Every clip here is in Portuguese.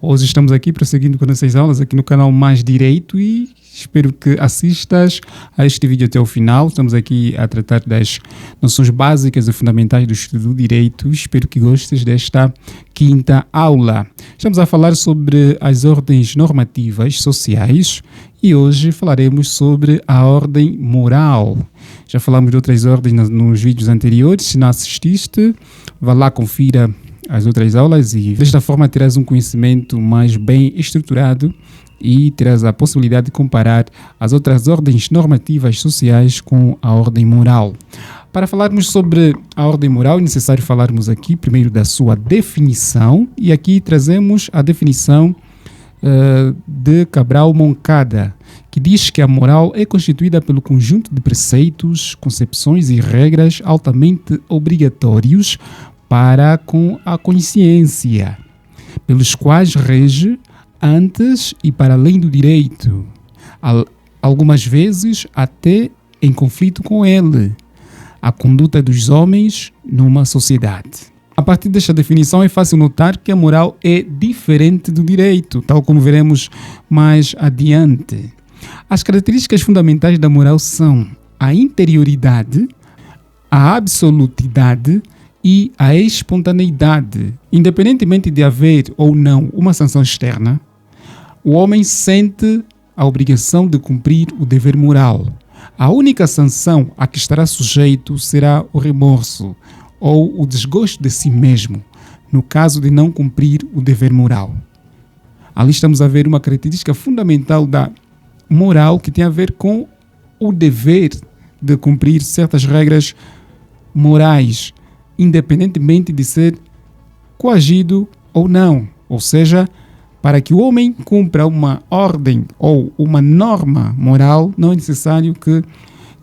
Hoje estamos aqui prosseguindo com nossas aulas aqui no canal Mais Direito e espero que assistas a este vídeo até o final. Estamos aqui a tratar das noções básicas e fundamentais do estudo do direito. Espero que gostes desta quinta aula. Estamos a falar sobre as ordens normativas sociais e hoje falaremos sobre a ordem moral. Já falamos de outras ordens nos vídeos anteriores. Se não assististe, vá lá, confira as outras aulas e desta forma terás um conhecimento mais bem estruturado e terás a possibilidade de comparar as outras ordens normativas sociais com a ordem moral. Para falarmos sobre a ordem moral, é necessário falarmos aqui primeiro da sua definição, e aqui trazemos a definição de Cabral Moncada, que diz que a moral é constituída pelo conjunto de preceitos, concepções e regras altamente obrigatórios para com a consciência, pelos quais rege antes e para além do direito, algumas vezes até em conflito com ele, a conduta dos homens numa sociedade. A partir desta definição é fácil notar que a moral é diferente do direito, tal como veremos mais adiante. As características fundamentais da moral são a interioridade, a absolutidade e a espontaneidade. Independentemente de haver ou não uma sanção externa, o homem sente a obrigação de cumprir o dever moral. A única sanção a que estará sujeito será o remorso ou o desgosto de si mesmo, no caso de não cumprir o dever moral. Ali estamos a ver uma característica fundamental da moral que tem a ver com o dever de cumprir certas regras morais, independentemente de ser coagido ou não. Ou seja, para que o homem cumpra uma ordem ou uma norma moral, não é necessário que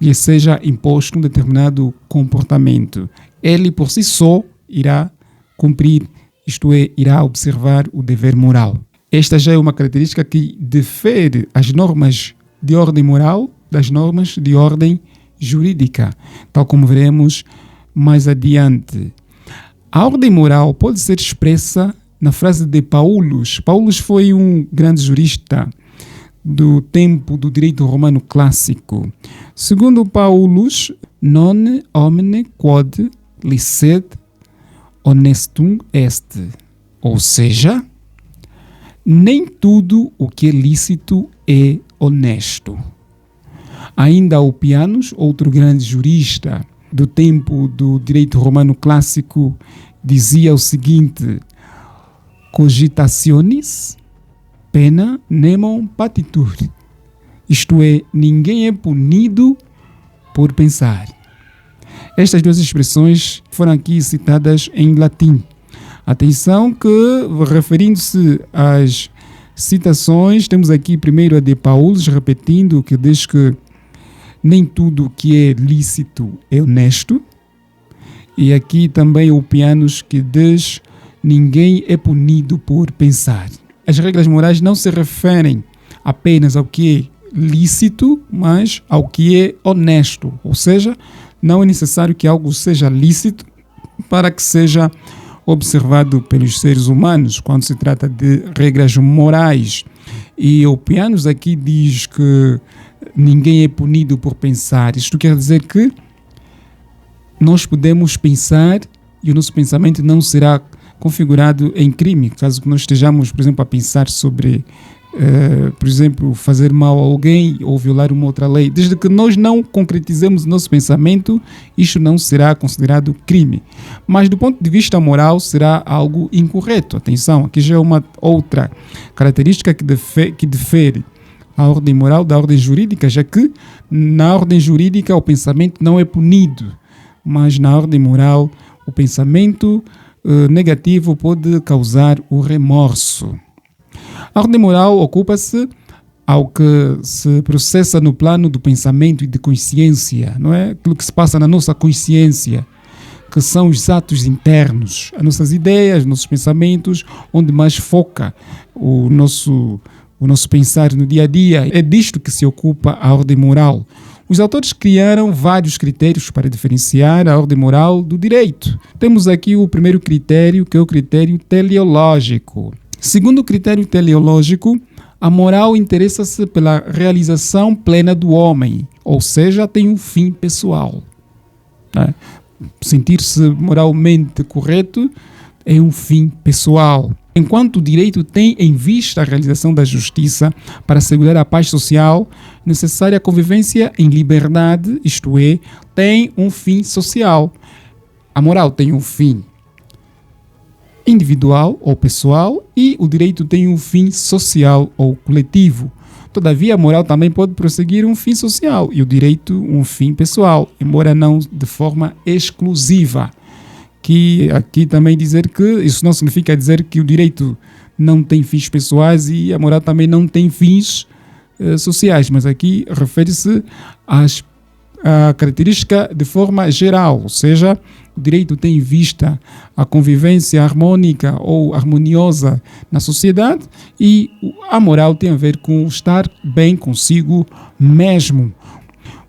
lhe seja imposto um determinado comportamento. Ele por si só irá cumprir, isto é, irá observar o dever moral. Esta já é uma característica que difere as normas de ordem moral das normas de ordem jurídica, tal como veremos mais adiante. A ordem moral pode ser expressa na frase de Paulus. Paulus foi um grande jurista do tempo do direito romano clássico. Segundo Paulus, non homine quod licet honestum est. Ou seja, nem tudo o que é lícito é honesto. Ainda Ulpianus, outro grande jurista do tempo do direito romano clássico, dizia o seguinte: cogitationis pena nemon patitur. Isto é, ninguém é punido por pensar. Estas duas expressões foram aqui citadas em latim. Atenção que, referindo-se às citações, temos aqui primeiro a de Paulus, repetindo que diz que nem tudo que é lícito é honesto. E aqui também o Ulpianus, que diz ninguém é punido por pensar. As regras morais não se referem apenas ao que é lícito, mas ao que é honesto. Ou seja, não é necessário que algo seja lícito para que seja observado pelos seres humanos quando se trata de regras morais. E o Ulpianus aqui diz que ninguém é punido por pensar. Isto quer dizer que nós podemos pensar e o nosso pensamento não será configurado em crime. Caso que nós estejamos, por exemplo, a pensar sobre, por exemplo, fazer mal a alguém ou violar uma outra lei, desde que nós não concretizemos o nosso pensamento, isto não será considerado crime. Mas do ponto de vista moral será algo incorreto. Atenção, aqui já é uma outra característica que difere a ordem moral da ordem jurídica, já que na ordem jurídica o pensamento não é punido, mas na ordem moral o pensamento negativo pode causar o remorso. A ordem moral ocupa-se ao que se processa no plano do pensamento e de consciência, não é? Aquilo que se passa na nossa consciência, que são os atos internos, as nossas ideias, nossos pensamentos, onde mais foca o nosso pensar no dia a dia. É disto que se ocupa a ordem moral. Os autores criaram vários critérios para diferenciar a ordem moral do direito. Temos aqui o primeiro critério, que é o critério teleológico. Segundo o critério teleológico, a moral interessa-se pela realização plena do homem, ou seja, tem um fim pessoal. Né? Sentir-se moralmente correto é um fim pessoal. Enquanto o direito tem em vista a realização da justiça para assegurar a paz social, necessária convivência em liberdade, isto é, tem um fim social. A moral tem um fim individual ou pessoal e o direito tem um fim social ou coletivo. Todavia, a moral também pode prosseguir um fim social e o direito um fim pessoal, embora não de forma exclusiva. Que aqui também dizer que isso não significa dizer que o direito não tem fins pessoais e a moral também não tem fins sociais, mas aqui refere-se à característica de forma geral, ou seja, o direito tem em vista a convivência harmônica ou harmoniosa na sociedade e a moral tem a ver com estar bem consigo mesmo.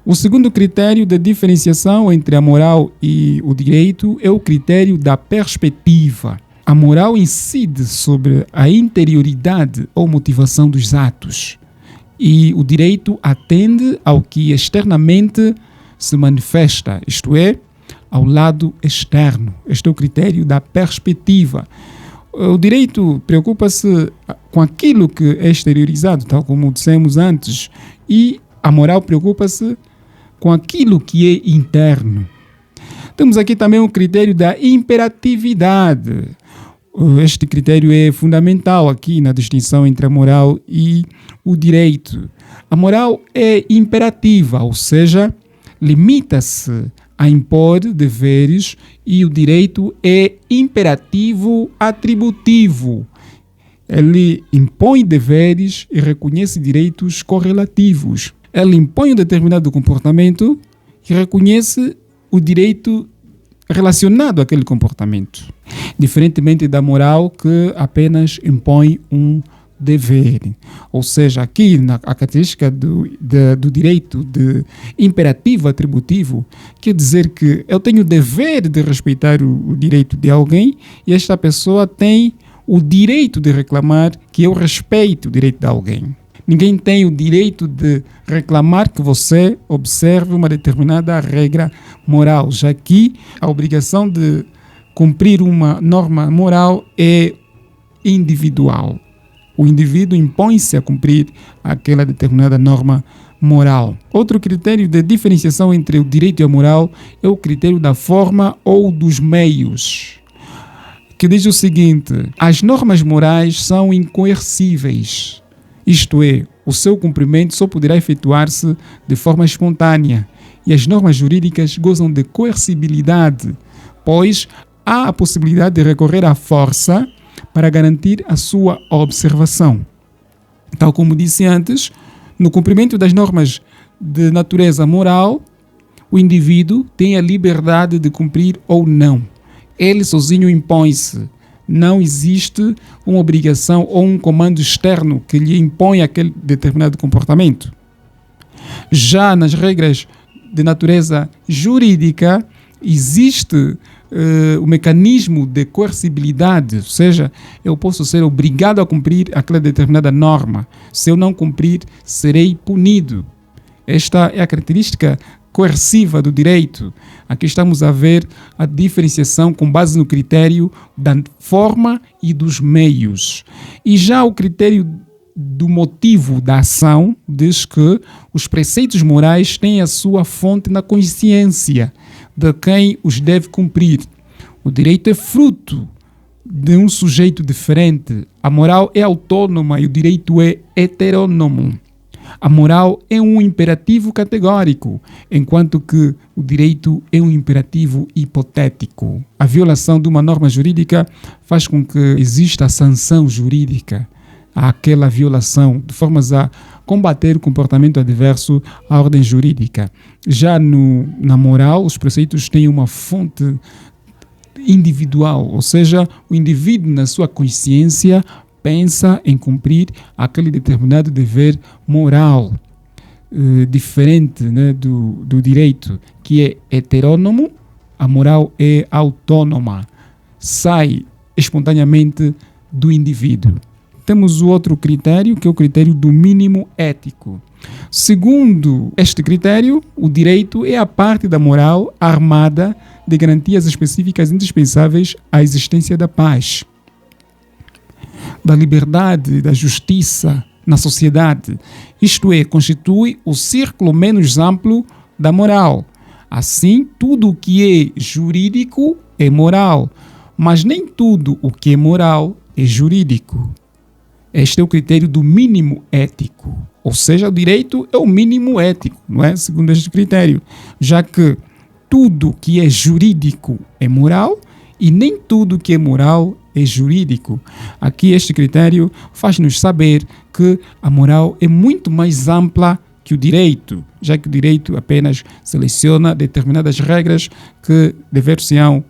O segundo critério de diferenciação entre a moral e o direito é o critério da perspectiva. A moral incide sobre a interioridade ou motivação dos atos e o direito atende ao que externamente se manifesta, isto é, ao lado externo. Este é o critério da perspectiva. O direito preocupa-se com aquilo que é exteriorizado, tal como dissemos antes, e a moral preocupa-se com aquilo que é interno. Temos aqui também o critério da imperatividade. Este critério é fundamental aqui na distinção entre a moral e o direito. A moral é imperativa, ou seja, limita-se a impor deveres e o direito é imperativo atributivo. Ele impõe deveres e reconhece direitos correlativos. Ele impõe um determinado comportamento e reconhece o direito relacionado àquele comportamento. Diferentemente da moral que apenas impõe um dever. Ou seja, aqui a característica do direito de imperativo atributivo quer dizer que eu tenho o dever de respeitar o direito de alguém e esta pessoa tem o direito de reclamar que eu respeite o direito de alguém. Ninguém tem o direito de reclamar que você observe uma determinada regra moral, já que a obrigação de cumprir uma norma moral é individual. O indivíduo impõe-se a cumprir aquela determinada norma moral. Outro critério de diferenciação entre o direito e a moral é o critério da forma ou dos meios, que diz o seguinte: as normas morais são incoercíveis. Isto é, o seu cumprimento só poderá efetuar-se de forma espontânea e as normas jurídicas gozam de coercibilidade, pois há a possibilidade de recorrer à força para garantir a sua observação. Tal como disse antes, no cumprimento das normas de natureza moral, o indivíduo tem a liberdade de cumprir ou não. Ele sozinho impõe-se. Não existe uma obrigação ou um comando externo que lhe impõe aquele determinado comportamento. Já nas regras de natureza jurídica, existe o mecanismo de coercibilidade, ou seja, eu posso ser obrigado a cumprir aquela determinada norma. Se eu não cumprir, serei punido. Esta é a característica coerciva do direito. Aqui estamos a ver a diferenciação com base no critério da forma e dos meios. E já o critério do motivo da ação diz que os preceitos morais têm a sua fonte na consciência de quem os deve cumprir. O direito é fruto de um sujeito diferente. A moral é autônoma e o direito é heterônomo. A moral é um imperativo categórico, enquanto que o direito é um imperativo hipotético. A violação de uma norma jurídica faz com que exista a sanção jurídica àquela violação, de formas a combater o comportamento adverso à ordem jurídica. Já na moral, os preceitos têm uma fonte individual, ou seja, o indivíduo na sua consciência pensa em cumprir aquele determinado dever moral, diferente, né, do direito, que é heterônomo. A moral é autônoma, sai espontaneamente do indivíduo. temos o outro critério, que é o critério do mínimo ético. Segundo este critério, o direito é a parte da moral armada de garantias específicas indispensáveis à existência da paz, da liberdade, da justiça na sociedade. Isto é, constitui o círculo menos amplo da moral. Assim, tudo o que é jurídico é moral, mas nem tudo o que é moral é jurídico. Este é o critério do mínimo ético. Ou seja, o direito é o mínimo ético, não é? Segundo este critério. Já que tudo que é jurídico é moral e nem tudo que é moral é jurídico. Aqui este critério faz-nos saber que a moral é muito mais ampla que o direito, já que o direito apenas seleciona determinadas regras que dever-se-ão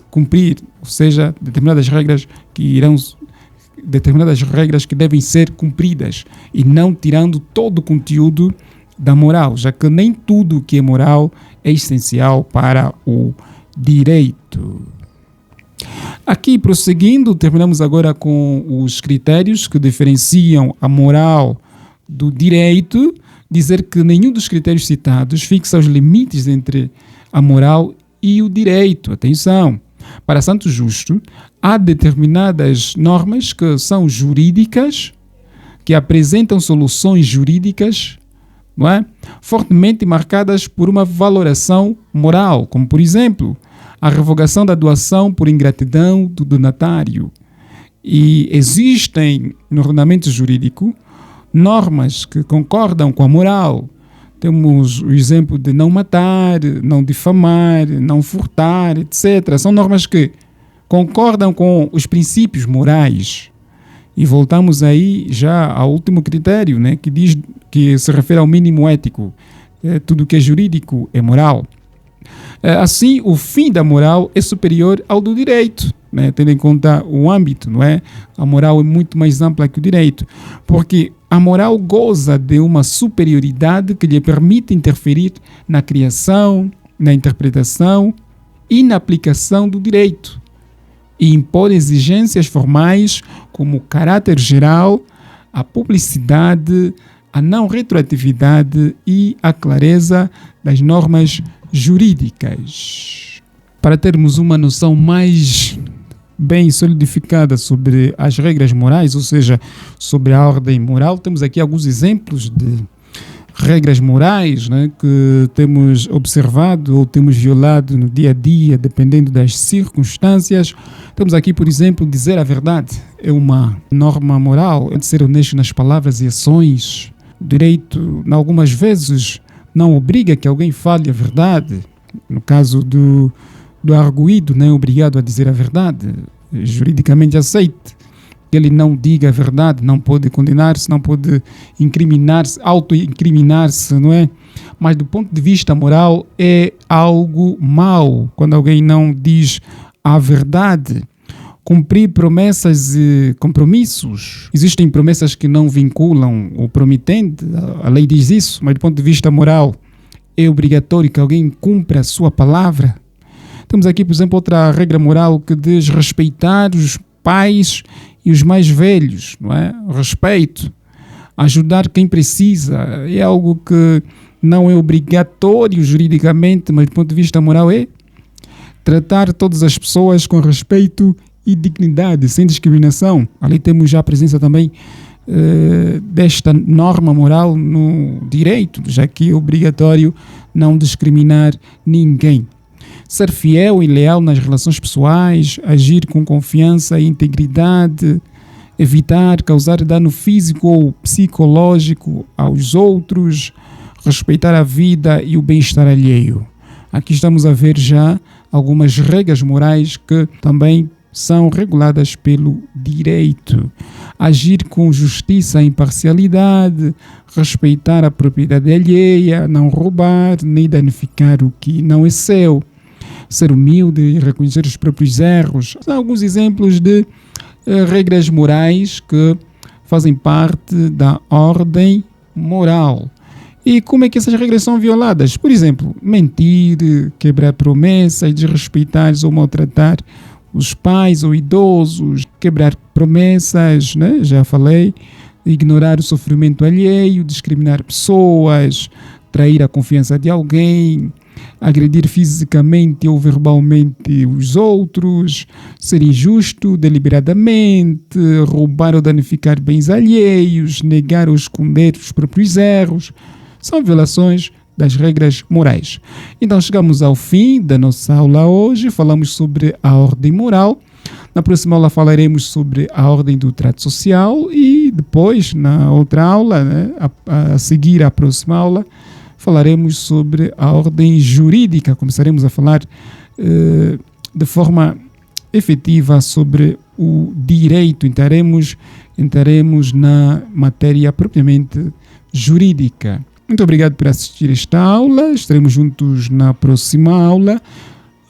cumprir, ou seja, determinadas regras que devem ser cumpridas e não tirando todo o conteúdo da moral, já que nem tudo que é moral é essencial para o direito. Aqui, prosseguindo, terminamos agora com os critérios que diferenciam a moral do direito. Dizer que nenhum dos critérios citados fixa os limites entre a moral e o direito. Atenção! Para Santo Justo, há determinadas normas que são jurídicas, que apresentam soluções jurídicas, não é? Fortemente marcadas por uma valoração moral, como, por exemplo, a revogação da doação por ingratidão do donatário. E existem no ordenamento jurídico normas que concordam com a moral. Temos o exemplo de não matar, não difamar, não furtar, etc. São normas que concordam com os princípios morais. E voltamos aí já ao último critério, né, que se refere ao mínimo ético. Tudo que é jurídico é moral. Assim, o fim da moral é superior ao do direito, né, tendo em conta o âmbito, não é? A moral é muito mais ampla que o direito, porque a moral goza de uma superioridade que lhe permite interferir na criação, na interpretação e na aplicação do direito e impor exigências formais como o caráter geral, a publicidade, a não retroatividade e a clareza das normas jurídicas. Para termos uma noção mais bem solidificada sobre as regras morais, ou seja, sobre a ordem moral, temos aqui alguns exemplos de regras morais, né, que temos observado ou temos violado no dia a dia, dependendo das circunstâncias. Temos aqui, por exemplo, dizer a verdade é uma norma moral, é de ser honesto nas palavras e ações. O direito, algumas vezes, não obriga que alguém fale a verdade. No caso do arguido, não é obrigado a dizer a verdade, juridicamente aceite. Que ele não diga a verdade, não pode condenar-se, não pode incriminar-se, auto-incriminar-se, não é? Mas do ponto de vista moral é algo mau quando alguém não diz a verdade. Cumprir promessas e compromissos. Existem promessas que não vinculam o prometente, a lei diz isso, mas do ponto de vista moral é obrigatório que alguém cumpra a sua palavra. Temos aqui, por exemplo, outra regra moral que diz respeitar os pais e os mais velhos, não é? Respeito, ajudar quem precisa, é algo que não é obrigatório juridicamente, mas do ponto de vista moral é tratar todas as pessoas com respeito e dignidade, sem discriminação. Ali temos já a presença também desta norma moral no direito, já que é obrigatório não discriminar ninguém. Ser fiel e leal nas relações pessoais, agir com confiança e integridade, evitar causar dano físico ou psicológico aos outros, respeitar a vida e o bem-estar alheio. Aqui estamos a ver já algumas regras morais que também são reguladas pelo direito. Agir com justiça e imparcialidade, respeitar a propriedade alheia, não roubar nem danificar o que não é seu. Ser humilde e reconhecer os próprios erros. São alguns exemplos de regras morais que fazem parte da ordem moral. E como é que essas regras são violadas? Por exemplo, mentir, quebrar promessas, desrespeitar ou maltratar os pais ou idosos, quebrar promessas, né? Já falei, ignorar o sofrimento alheio, discriminar pessoas, trair a confiança de alguém, agredir fisicamente ou verbalmente os outros, ser injusto deliberadamente, roubar ou danificar bens alheios, negar ou esconder os próprios erros, são violações das regras morais. Então chegamos ao fim da nossa aula hoje, falamos sobre a ordem moral. Na próxima aula falaremos sobre a ordem do trato social e depois, na outra aula, né, a seguir à próxima aula, falaremos sobre a ordem jurídica. Começaremos a falar de forma efetiva sobre o direito. Entraremos na matéria propriamente jurídica. Muito obrigado por assistir esta aula. Estaremos juntos na próxima aula.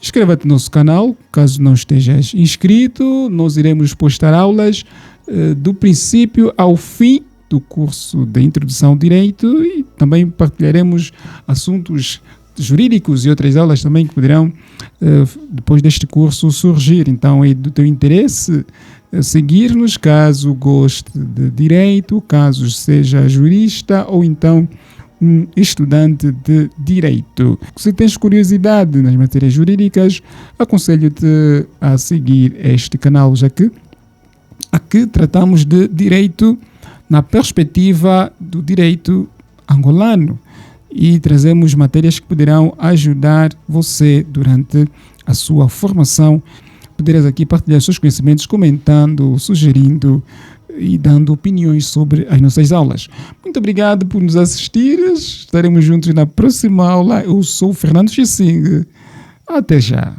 Inscreva-te no nosso canal, caso não estejas inscrito. Nós iremos postar aulas do princípio ao fim do curso de Introdução ao Direito e também partilharemos assuntos jurídicos e outras aulas também que poderão, depois deste curso, surgir. Então é do teu interesse seguir-nos, caso goste de Direito, caso seja jurista ou então um estudante de Direito. Se tens curiosidade nas matérias jurídicas, aconselho-te a seguir este canal, já que aqui tratamos de Direito na perspectiva do direito angolano e trazemos matérias que poderão ajudar você durante a sua formação. Poderás aqui partilhar seus conhecimentos, comentando, sugerindo e dando opiniões sobre as nossas aulas. Muito obrigado por nos assistir. Estaremos juntos na próxima aula. Eu sou o Fernando Chissing. Até já.